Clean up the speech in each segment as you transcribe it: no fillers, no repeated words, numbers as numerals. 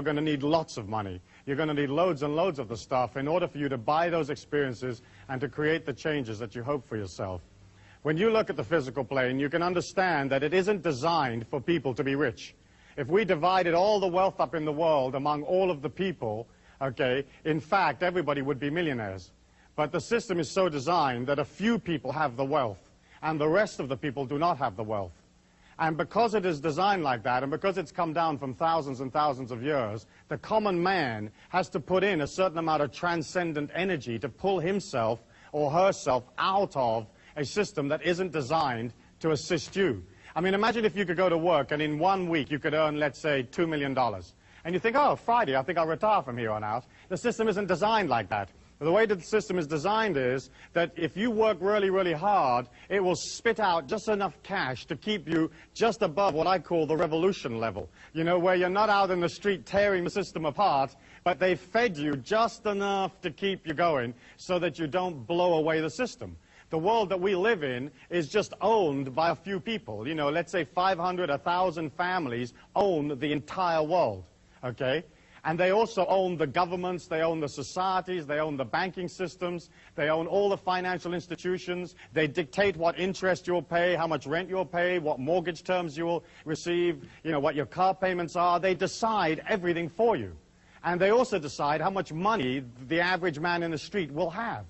You're going to need lots of money. You're going to need loads and loads of the stuff in order for you to buy those experiences and to create the changes that you hope for yourself. When you look at the physical plane, you can understand that it isn't designed for people to be rich. If we divided all the wealth up in the world among all of the people, okay, in fact, everybody would be millionaires. But the system is so designed that a few people have the wealth, and the rest of the people do not have the wealth. And because it is designed like that, and because it's come down from thousands and thousands of years, the common man has to put in a certain amount of transcendent energy to pull himself or herself out of a system that isn't designed to assist you. I mean, imagine if you could go to work and in 1 week you could earn, let's say, $2 million. And you think, oh, Friday, I think I'll retire from here on out. The system isn't designed like that. The way that the system is designed is that if you work really, really hard, it will spit out just enough cash to keep you just above what I call the revolution level. You know, where you're not out in the street tearing the system apart, but they fed you just enough to keep you going so that you don't blow away the system. The world that we live in is just owned by a few people. You know, let's say 500, 1,000 families own the entire world, okay? And they also own the governments, they own the societies, they own the banking systems, they own all the financial institutions, they dictate what interest you'll pay, how much rent you'll pay, what mortgage terms you will receive, you know, what your car payments are. They decide everything for you. And they also decide how much money the average man in the street will have.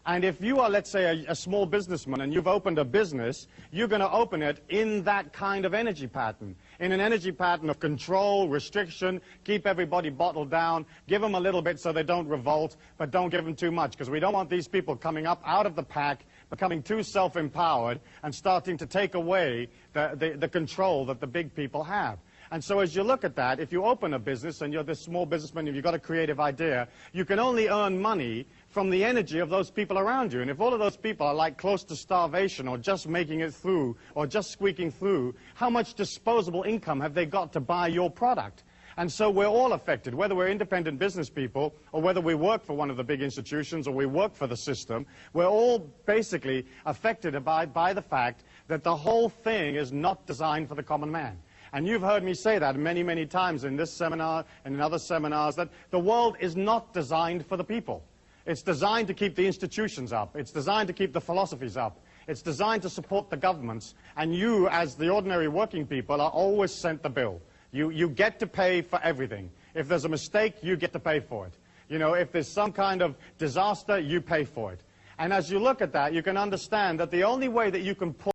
And if you are, let's say, a small businessman and you've opened a business, you're going to open it in that kind of energy pattern, in an energy pattern of control, restriction, keep everybody bottled down, give them a little bit so they don't revolt, but don't give them too much, because we don't want these people coming up out of the pack, becoming too self-empowered, and starting to take away the control that the big people have. And so as you look at that, if you open a business and you're this small businessman, if you've got a creative idea, you can only earn money from the energy of those people around you. And if all of those people are like close to starvation or just making it through or just squeaking through, how much disposable income have they got to buy your product? And so we're all affected, whether we're independent business people or whether we work for one of the big institutions or we work for the system, we're all basically affected by the fact that the whole thing is not designed for the common man. And you've heard me say that many, many times in this seminar and in other seminars, that the world is not designed for the people. It's designed to keep the institutions up. It's designed to keep the philosophies up. It's designed to support the governments. And you, as the ordinary working people, are always sent the bill. You get to pay for everything. If there's a mistake, you get to pay for it. You know, if there's some kind of disaster, you pay for it. And as you look at that, you can understand that the only way that you can pull